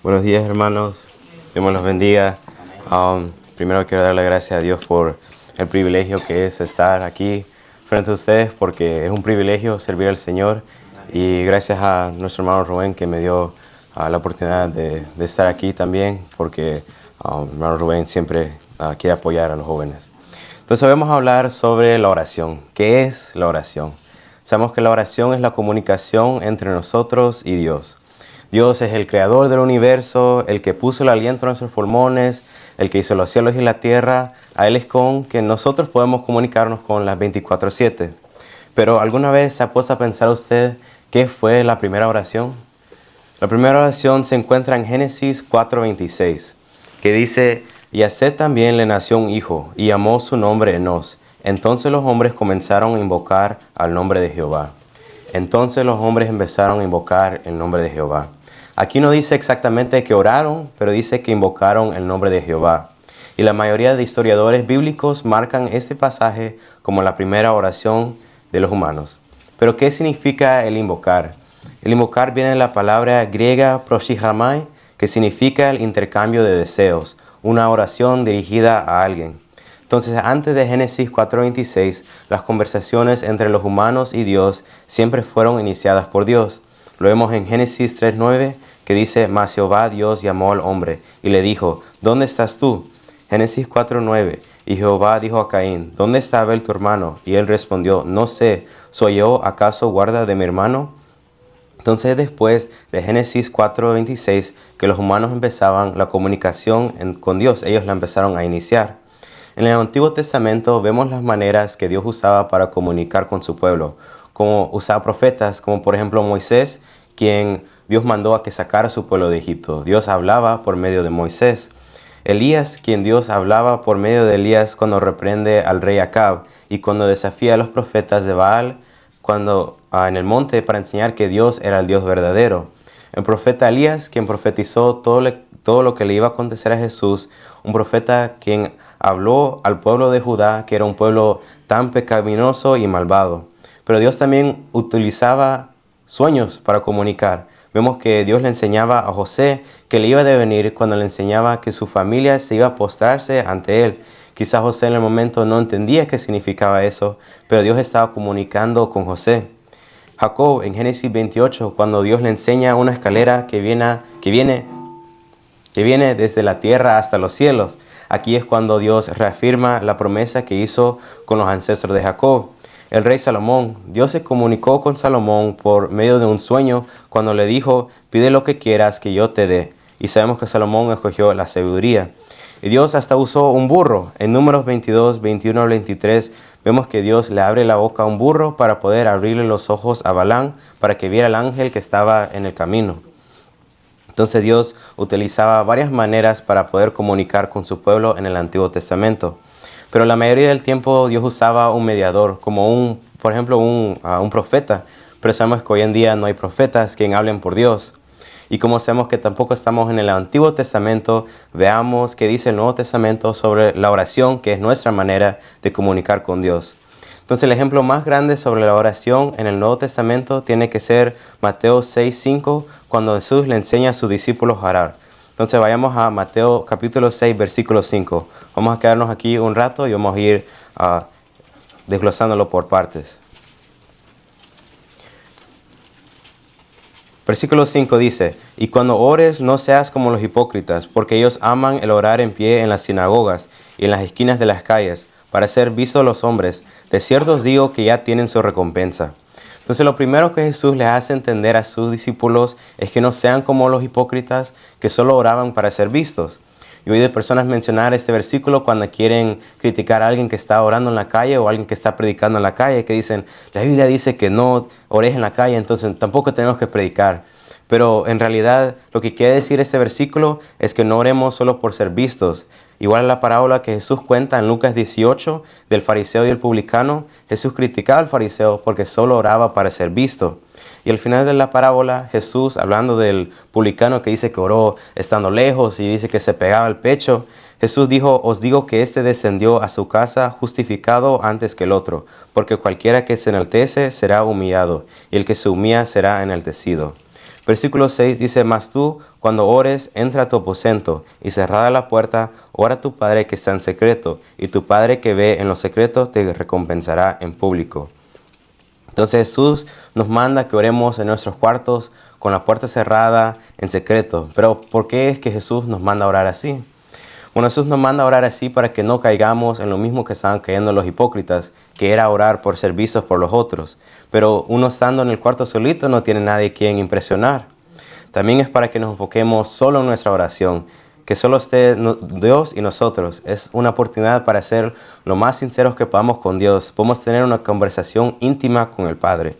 Buenos días, hermanos. Dios me los bendiga. Primero quiero darle gracias a Dios por el privilegio que es estar aquí frente a ustedes, porque es un privilegio servir al Señor. Y gracias a nuestro hermano Rubén que me dio la oportunidad de estar aquí también, porque hermano Rubén siempre quiere apoyar a los jóvenes. Entonces vamos a hablar sobre la oración. ¿Qué es la oración? Sabemos que la oración es la comunicación entre nosotros y Dios. Dios es el creador del universo, el que puso el aliento en nuestros pulmones, el que hizo los cielos y la tierra. A Él es con que nosotros podemos comunicarnos con las 24/7. Pero ¿alguna vez se ha puesto a pensar usted qué fue la primera oración? La primera oración se encuentra en Génesis 4:26, que dice: y a Set también le nació un hijo, y llamó su nombre Enos. Entonces los hombres comenzaron a invocar al nombre de Jehová. Entonces los hombres empezaron a invocar el nombre de Jehová. Aquí no dice exactamente que oraron, pero dice que invocaron el nombre de Jehová. Y la mayoría de historiadores bíblicos marcan este pasaje como la primera oración de los humanos. Pero ¿qué significa el invocar? El invocar viene de la palabra griega proshihamai, que significa el intercambio de deseos, una oración dirigida a alguien. Entonces, antes de Génesis 4:26, las conversaciones entre los humanos y Dios siempre fueron iniciadas por Dios. Lo vemos en Génesis 3:9, que dice: mas Jehová Dios llamó al hombre y le dijo: ¿dónde estás tú? Génesis 4:9, y Jehová dijo a Caín: ¿dónde está Abel tu hermano? Y él respondió: no sé, ¿soy yo acaso guarda de mi hermano? Entonces, después de Génesis 4:26, que los humanos empezaban la comunicación con Dios, ellos la empezaron a iniciar. En el Antiguo Testamento vemos las maneras que Dios usaba para comunicar con su pueblo, como usaba profetas, como por ejemplo Moisés, quien Dios mandó a que sacara a su pueblo de Egipto. Dios hablaba por medio de Moisés. Elías, quien Dios hablaba por medio de Elías cuando reprende al rey Acab y cuando desafía a los profetas de Baal en el monte para enseñar que Dios era el Dios verdadero. El profeta Elías, quien profetizó todo lo que le iba a acontecer a Jesús, un profeta quien habló al pueblo de Judá, que era un pueblo tan pecaminoso y malvado. Pero Dios también utilizaba sueños para comunicar. Vemos que Dios le enseñaba a José que le iba a devenir cuando le enseñaba que su familia se iba a postrarse ante él. Quizás José en el momento no entendía qué significaba eso, pero Dios estaba comunicando con José. Jacob en Génesis 28, cuando Dios le enseña una escalera que viene desde la tierra hasta los cielos. Aquí es cuando Dios reafirma la promesa que hizo con los ancestros de Jacob. El rey Salomón, Dios se comunicó con Salomón por medio de un sueño cuando le dijo: pide lo que quieras que yo te dé. Y sabemos que Salomón escogió la sabiduría. Y Dios hasta usó un burro. En Números 22, 21 al 23, vemos que Dios le abre la boca a un burro para poder abrirle los ojos a Balaam para que viera al ángel que estaba en el camino. Entonces Dios utilizaba varias maneras para poder comunicar con su pueblo en el Antiguo Testamento. Pero la mayoría del tiempo Dios usaba un mediador, como por ejemplo un profeta. Pero sabemos que hoy en día no hay profetas quien hablen por Dios. Y como sabemos que tampoco estamos en el Antiguo Testamento, veamos qué dice el Nuevo Testamento sobre la oración, que es nuestra manera de comunicar con Dios. Entonces el ejemplo más grande sobre la oración en el Nuevo Testamento tiene que ser Mateo 6:5, cuando Jesús le enseña a sus discípulos a orar. Entonces vayamos a Mateo capítulo 6, versículo 5. Vamos a quedarnos aquí un rato y vamos a ir desglosándolo por partes. Versículo 5 dice: y cuando ores no seas como los hipócritas, porque ellos aman el orar en pie en las sinagogas y en las esquinas de las calles, para ser vistos los hombres. De cierto os digo que ya tienen su recompensa. Entonces lo primero que Jesús le hace entender a sus discípulos es que no sean como los hipócritas que solo oraban para ser vistos. Yo he oído personas mencionar este versículo cuando quieren criticar a alguien que está orando en la calle o a alguien que está predicando en la calle, que dicen: la Biblia dice que no ores en la calle, entonces tampoco tenemos que predicar. Pero en realidad lo que quiere decir este versículo es que no oremos solo por ser vistos. Igual a la parábola que Jesús cuenta en Lucas 18 del fariseo y el publicano, Jesús criticaba al fariseo porque solo oraba para ser visto. Y al final de la parábola, Jesús, hablando del publicano que dice que oró estando lejos y dice que se pegaba al pecho, Jesús dijo: os digo que éste descendió a su casa justificado antes que el otro, porque cualquiera que se enaltece será humillado, y el que se humilla será enaltecido. Versículo 6 dice, mas tú, cuando ores, entra a tu aposento, y cerrada la puerta, ora a tu Padre que está en secreto, y tu Padre que ve en lo secreto te recompensará en público. Entonces Jesús nos manda que oremos en nuestros cuartos, con la puerta cerrada, en secreto. Pero ¿por qué es que Jesús nos manda a orar así? Bueno, Jesús nos manda a orar así para que no caigamos en lo mismo que estaban cayendo los hipócritas, que era orar por ser vistos por los otros. Pero uno estando en el cuarto solito no tiene nadie quien impresionar. También es para que nos enfoquemos solo en nuestra oración, que solo esté Dios y nosotros. Es una oportunidad para ser lo más sinceros que podamos con Dios. Podemos tener una conversación íntima con el Padre.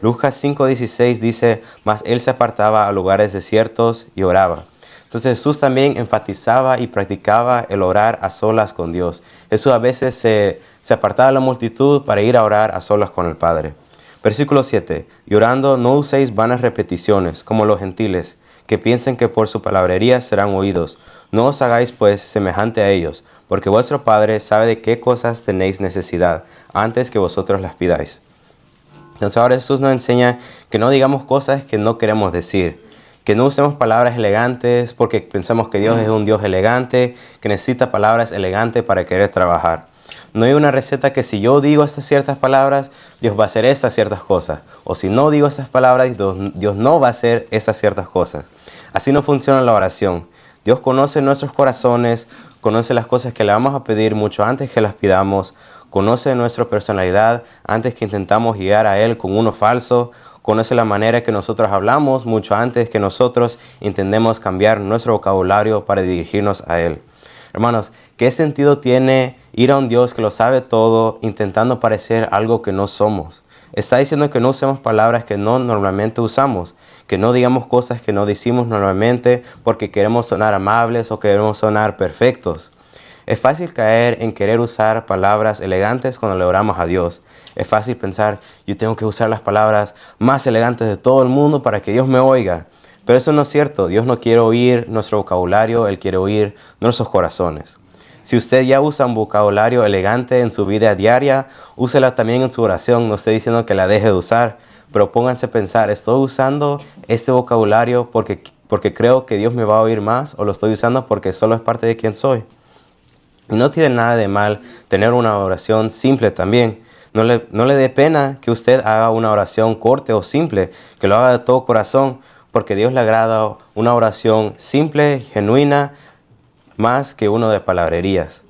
Lucas 5:16 dice, mas él se apartaba a lugares desiertos y oraba. Entonces Jesús también enfatizaba y practicaba el orar a solas con Dios. Jesús a veces se apartaba de la multitud para ir a orar a solas con el Padre. Versículo 7. Y orando no uséis vanas repeticiones, como los gentiles, que piensen que por su palabrería serán oídos. No os hagáis pues semejante a ellos, porque vuestro Padre sabe de qué cosas tenéis necesidad, antes que vosotros las pidáis. Entonces ahora Jesús nos enseña que no digamos cosas que no queremos decir. Que no usemos palabras elegantes porque pensamos que Dios es un Dios elegante, que necesita palabras elegantes para querer trabajar. No hay una receta que si yo digo estas ciertas palabras, Dios va a hacer estas ciertas cosas. O si no digo estas palabras, Dios no va a hacer estas ciertas cosas. Así no funciona la oración. Dios conoce nuestros corazones, conoce las cosas que le vamos a pedir mucho antes que las pidamos, conoce nuestra personalidad antes que intentamos llegar a Él con uno falso, conoce la manera que nosotros hablamos mucho antes que nosotros intentemos cambiar nuestro vocabulario para dirigirnos a Él. Hermanos, ¿qué sentido tiene ir a un Dios que lo sabe todo intentando parecer algo que no somos? Está diciendo que no usemos palabras que no normalmente usamos, que no digamos cosas que no decimos normalmente porque queremos sonar amables o queremos sonar perfectos. Es fácil caer en querer usar palabras elegantes cuando le oramos a Dios. Es fácil pensar, yo tengo que usar las palabras más elegantes de todo el mundo para que Dios me oiga. Pero eso no es cierto. Dios no quiere oír nuestro vocabulario, Él quiere oír nuestros corazones. Si usted ya usa un vocabulario elegante en su vida diaria, úsela también en su oración. No estoy diciendo que la deje de usar, pero pónganse a pensar, ¿estoy usando este vocabulario porque creo que Dios me va a oír más o lo estoy usando porque solo es parte de quien soy? Y no tiene nada de mal tener una oración simple también. No le dé pena que usted haga una oración corta o simple, que lo haga de todo corazón, porque Dios le agrada una oración simple, genuina, más que uno de palabrerías.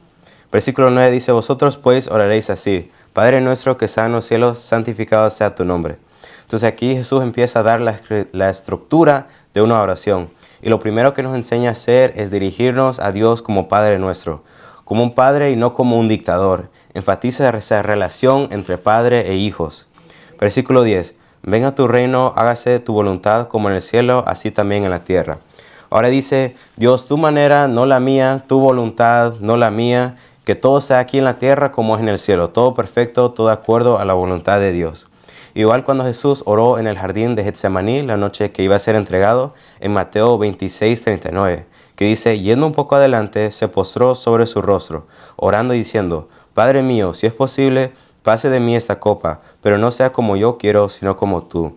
Versículo 9 dice, vosotros pues oraréis así, Padre nuestro que estás en los cielos, santificado sea tu nombre. Entonces aquí Jesús empieza a dar la estructura de una oración. Y lo primero que nos enseña a hacer es dirigirnos a Dios como Padre nuestro, como un padre y no como un dictador. Enfatiza esa relación entre padre e hijos. Versículo 10. Venga tu reino, hágase tu voluntad como en el cielo, así también en la tierra. Ahora dice, Dios, tu manera, no la mía, tu voluntad, no la mía, que todo sea aquí en la tierra como es en el cielo. Todo perfecto, todo de acuerdo a la voluntad de Dios. Igual cuando Jesús oró en el jardín de Getsemaní la noche que iba a ser entregado, en Mateo 26:39. Que dice, yendo un poco adelante, se postró sobre su rostro, orando y diciendo, Padre mío, si es posible, pase de mí esta copa, pero no sea como yo quiero, sino como tú.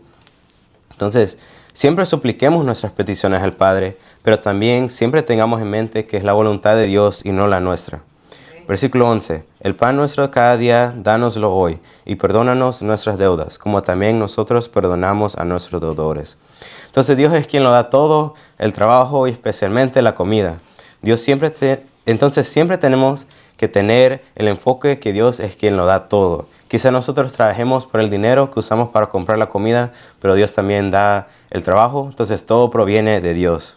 Entonces, siempre supliquemos nuestras peticiones al Padre, pero también siempre tengamos en mente que es la voluntad de Dios y no la nuestra. Versículo 11. El pan nuestro de cada día, dánoslo hoy, y perdónanos nuestras deudas, como también nosotros perdonamos a nuestros deudores. Entonces Dios es quien lo da todo, el trabajo y especialmente la comida. Entonces siempre tenemos que tener el enfoque que Dios es quien lo da todo. Quizá nosotros trabajemos por el dinero que usamos para comprar la comida, pero Dios también da el trabajo, entonces todo proviene de Dios.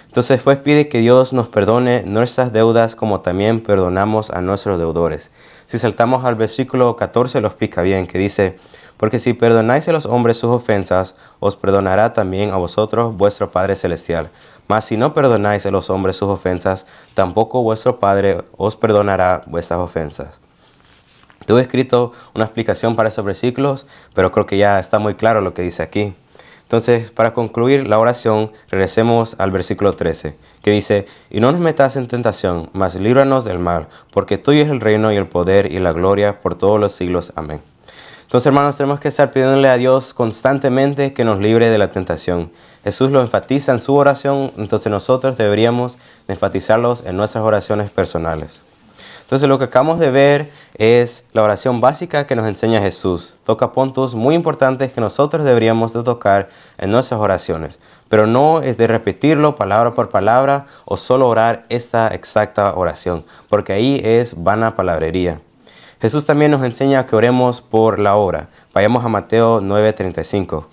Entonces pues pide que Dios nos perdone nuestras deudas como también perdonamos a nuestros deudores. Si saltamos al versículo 14 lo explica bien, que dice, porque si perdonáis a los hombres sus ofensas, os perdonará también a vosotros vuestro Padre Celestial. Mas si no perdonáis a los hombres sus ofensas, tampoco vuestro Padre os perdonará vuestras ofensas. Tuve escrito una explicación para esos versículos, pero creo que ya está muy claro lo que dice aquí. Entonces, para concluir la oración, regresemos al versículo 13, que dice, y no nos metas en tentación, mas líbranos del mal, porque tuyo es el reino y el poder y la gloria por todos los siglos. Amén. Entonces, hermanos, tenemos que estar pidiéndole a Dios constantemente que nos libre de la tentación. Jesús lo enfatiza en su oración, entonces nosotros deberíamos enfatizarlos en nuestras oraciones personales. Entonces, lo que acabamos de ver es la oración básica que nos enseña Jesús. Toca puntos muy importantes que nosotros deberíamos de tocar en nuestras oraciones. Pero no es de repetirlo palabra por palabra o solo orar esta exacta oración, porque ahí es vana palabrería. Jesús también nos enseña que oremos por la hora. Vayamos a Mateo 9:35.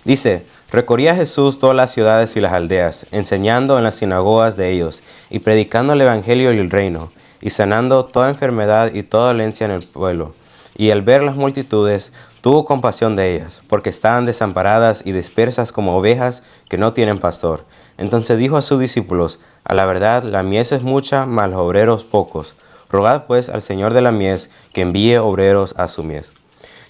Dice: recorría Jesús todas las ciudades y las aldeas, enseñando en las sinagogas de ellos, y predicando el evangelio y el reino, y sanando toda enfermedad y toda dolencia en el pueblo. Y al ver las multitudes, tuvo compasión de ellas, porque estaban desamparadas y dispersas como ovejas que no tienen pastor. Entonces dijo a sus discípulos: a la verdad, la mies es mucha, mas los obreros pocos. Rogad pues al Señor de la mies que envíe obreros a su mies.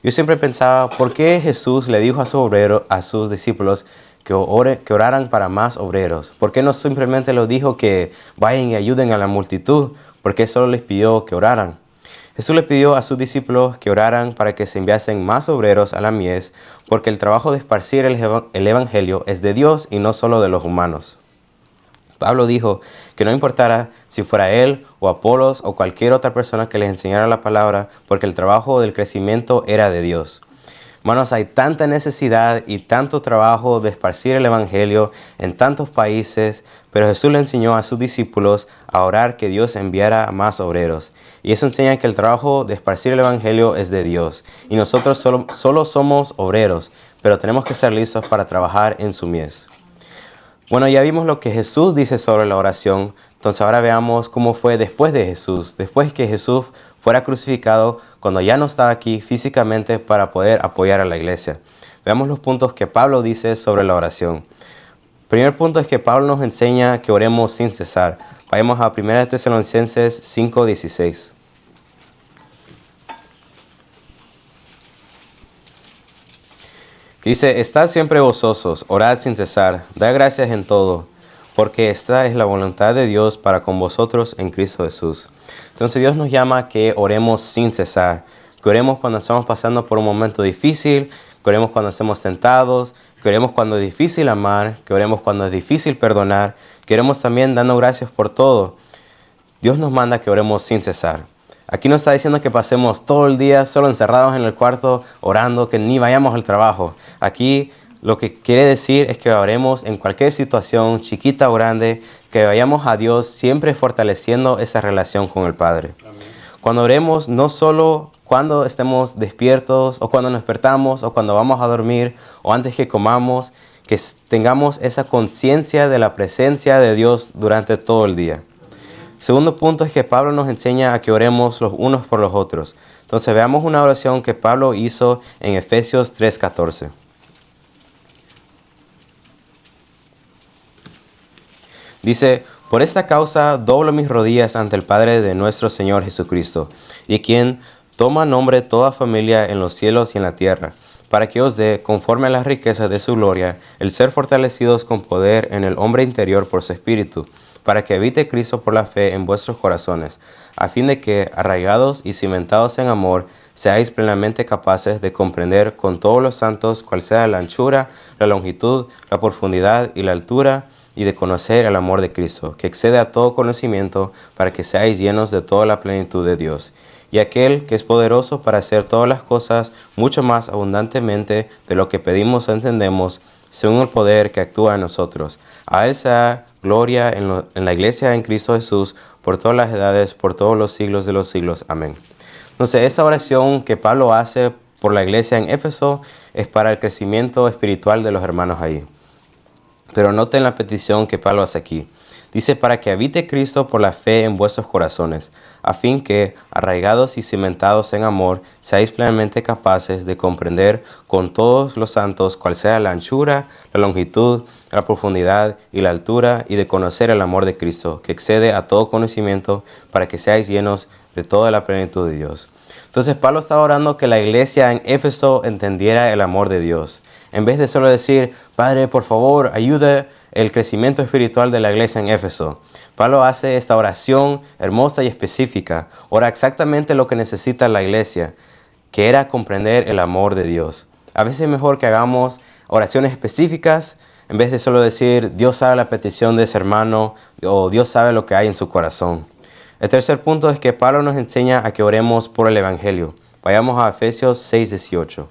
Yo siempre pensaba, ¿por qué Jesús le dijo a sus discípulos que oraran para más obreros? ¿Por qué no simplemente les dijo que vayan y ayuden a la multitud? ¿Por qué solo les pidió que oraran? Jesús le pidió a sus discípulos que oraran para que se enviasen más obreros a la mies, porque el trabajo de esparcir el evangelio es de Dios y no solo de los humanos. Pablo dijo que no importara si fuera él o Apolos o cualquier otra persona que les enseñara la palabra, porque el trabajo del crecimiento era de Dios. Hermanos, hay tanta necesidad y tanto trabajo de esparcir el evangelio en tantos países, pero Jesús le enseñó a sus discípulos a orar que Dios enviara más obreros. Y eso enseña que el trabajo de esparcir el evangelio es de Dios. Y nosotros solo somos obreros, pero tenemos que estar listos para trabajar en su mies. Bueno, ya vimos lo que Jesús dice sobre la oración, entonces ahora veamos cómo fue después de Jesús, después que Jesús fuera crucificado, cuando ya no estaba aquí físicamente para poder apoyar a la iglesia. Veamos los puntos que Pablo dice sobre la oración. El primer punto es que Pablo nos enseña que oremos sin cesar. Vayamos a 1 Tesalonicenses 5:16. Dice: estad siempre gozosos, orad sin cesar, dad gracias en todo, porque esta es la voluntad de Dios para con vosotros en Cristo Jesús. Entonces Dios nos llama a que oremos sin cesar, que oremos cuando estamos pasando por un momento difícil, que oremos cuando estemos tentados, que oremos cuando es difícil amar, que oremos cuando es difícil perdonar, que oremos también dando gracias por todo. Dios nos manda que oremos sin cesar. Aquí no está diciendo que pasemos todo el día solo encerrados en el cuarto orando, que ni vayamos al trabajo. Aquí lo que quiere decir es que oremos en cualquier situación, chiquita o grande, que vayamos a Dios siempre fortaleciendo esa relación con el Padre. Amén. Cuando oremos, no solo cuando estemos despiertos o cuando nos despertamos o cuando vamos a dormir o antes que comamos, que tengamos esa conciencia de la presencia de Dios durante todo el día. Segundo punto es que Pablo nos enseña a que oremos los unos por los otros. Entonces veamos una oración que Pablo hizo en Efesios 3:14. Dice: por esta causa doblo mis rodillas ante el Padre de nuestro Señor Jesucristo, y quien toma nombre toda familia en los cielos y en la tierra, para que os dé, conforme a las riquezas de su gloria, el ser fortalecidos con poder en el hombre interior por su espíritu, para que habite Cristo por la fe en vuestros corazones, a fin de que, arraigados y cimentados en amor, seáis plenamente capaces de comprender con todos los santos cuál sea la anchura, la longitud, la profundidad y la altura, y de conocer el amor de Cristo, que excede a todo conocimiento, para que seáis llenos de toda la plenitud de Dios. Y aquel que es poderoso para hacer todas las cosas mucho más abundantemente de lo que pedimos o entendemos, según el poder que actúa en nosotros. A Él sea gloria en la iglesia en Cristo Jesús, por todas las edades, por todos los siglos de los siglos. Amén. Entonces, esta oración que Pablo hace por la iglesia en Éfeso es para el crecimiento espiritual de los hermanos ahí. Pero noten la petición que Pablo hace aquí. Dice: para que habite Cristo por la fe en vuestros corazones, a fin que, arraigados y cimentados en amor, seáis plenamente capaces de comprender con todos los santos cuál sea la anchura, la longitud, la profundidad y la altura, y de conocer el amor de Cristo, que excede a todo conocimiento, para que seáis llenos de toda la plenitud de Dios. Entonces Pablo estaba orando que la iglesia en Éfeso entendiera el amor de Dios. En vez de solo decir: Padre, por favor, ayuda el crecimiento espiritual de la iglesia en Éfeso. Pablo hace esta oración hermosa y específica. Ora exactamente lo que necesita la iglesia, que era comprender el amor de Dios. A veces es mejor que hagamos oraciones específicas en vez de solo decir Dios sabe la petición de ese hermano o Dios sabe lo que hay en su corazón. El tercer punto es que Pablo nos enseña a que oremos por el Evangelio. Vayamos a Efesios 6:18.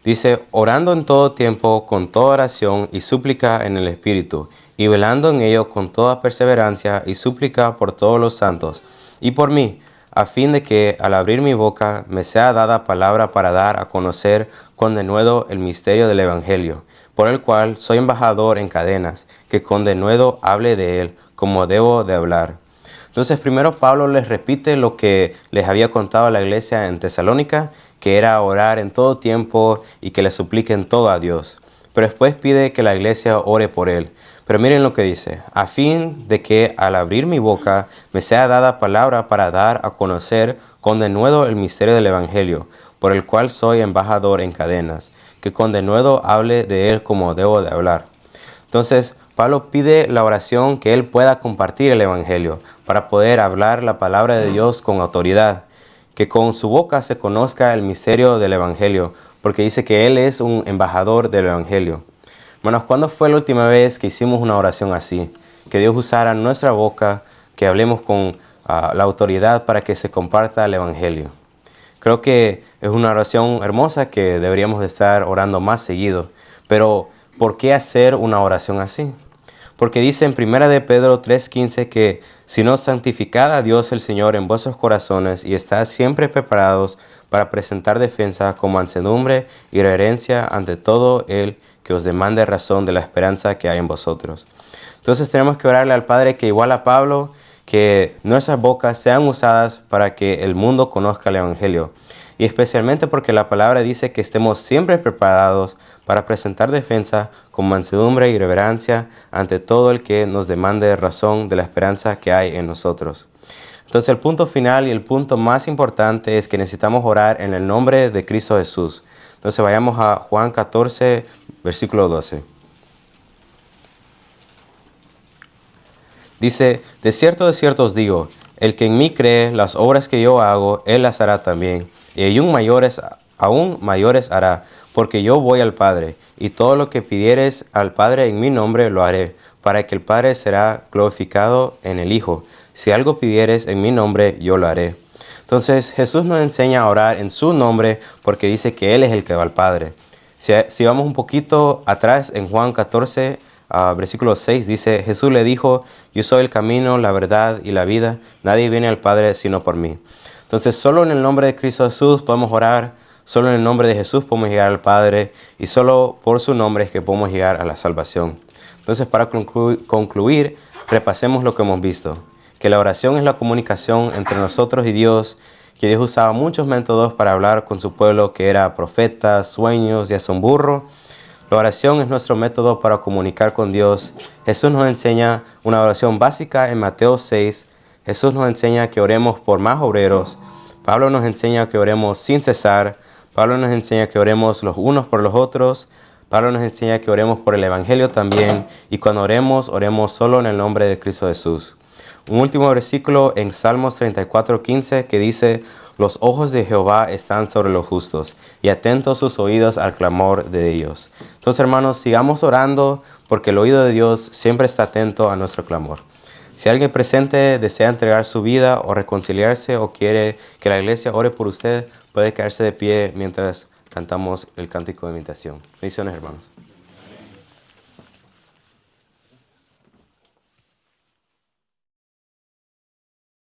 Dice, orando en todo tiempo, con toda oración y súplica en el Espíritu, y velando en ello con toda perseverancia y súplica por todos los santos, y por mí, a fin de que, al abrir mi boca, me sea dada palabra para dar a conocer con denuedo el misterio del Evangelio, por el cual soy embajador en cadenas, que con denuedo hable de él, como debo de hablar. Entonces, primero Pablo les repite lo que les había contado a la iglesia en Tesalónica, que era orar en todo tiempo y que le supliquen todo a Dios. Pero después pide que la iglesia ore por él. Pero miren lo que dice, a fin de que al abrir mi boca me sea dada palabra para dar a conocer con denuedo el misterio del Evangelio, por el cual soy embajador en cadenas, que con denuedo hable de él como debo de hablar. Entonces, Pablo pide la oración que él pueda compartir el Evangelio para poder hablar la palabra de Dios con autoridad, que con su boca se conozca el misterio del Evangelio, porque dice que él es un embajador del Evangelio. Hermanos, ¿cuándo fue la última vez que hicimos una oración así? Que Dios usara nuestra boca, que hablemos con la autoridad para que se comparta el Evangelio. Creo que es una oración hermosa que deberíamos de estar orando más seguido, pero ¿por qué hacer una oración así? Porque dice en 1 de Pedro 3:15 que sino santificad a Dios el Señor en vuestros corazones y estad siempre preparados para presentar defensa con mansedumbre y reverencia ante todo el que os demande razón de la esperanza que hay en vosotros. Entonces tenemos que orarle al Padre que igual a Pablo, que nuestras bocas sean usadas para que el mundo conozca el Evangelio. Y especialmente porque la palabra dice que estemos siempre preparados para presentar defensa con mansedumbre y reverencia ante todo el que nos demande razón de la esperanza que hay en nosotros. Entonces el punto final y el punto más importante es que necesitamos orar en el nombre de Cristo Jesús. Entonces vayamos a Juan 14, versículo 12. Dice, de cierto os digo, el que en mí cree, las obras que yo hago, él las hará también. Y aún mayores hará, porque yo voy al Padre, y todo lo que pidieres al Padre en mi nombre lo haré, para que el Padre será glorificado en el Hijo. Si algo pidieres en mi nombre, yo lo haré. Entonces Jesús nos enseña a orar en su nombre, porque dice que Él es el que va al Padre. Si vamos un poquito atrás en Juan 14, versículo 6, dice, Jesús le dijo, yo soy el camino, la verdad y la vida, nadie viene al Padre sino por mí. Entonces, solo en el nombre de Cristo Jesús podemos orar, solo en el nombre de Jesús podemos llegar al Padre y solo por su nombre es que podemos llegar a la salvación. Entonces, para concluir, repasemos lo que hemos visto, que la oración es la comunicación entre nosotros y Dios, que Dios usaba muchos métodos para hablar con su pueblo, que era profetas, sueños y hasta un burro. La oración es nuestro método para comunicar con Dios. Jesús nos enseña una oración básica en Mateo 6. Jesús nos enseña que oremos por más obreros. Pablo nos enseña que oremos sin cesar. Pablo nos enseña que oremos los unos por los otros. Pablo nos enseña que oremos por el Evangelio también. Y cuando oremos, oremos solo en el nombre de Cristo Jesús. Un último versículo en Salmos 34:15 que dice, los ojos de Jehová están sobre los justos y atentos sus oídos al clamor de ellos. Entonces, hermanos, sigamos orando porque el oído de Dios siempre está atento a nuestro clamor. Si alguien presente desea entregar su vida o reconciliarse o quiere que la iglesia ore por usted, puede quedarse de pie mientras cantamos el cántico de invitación. Bendiciones, hermanos.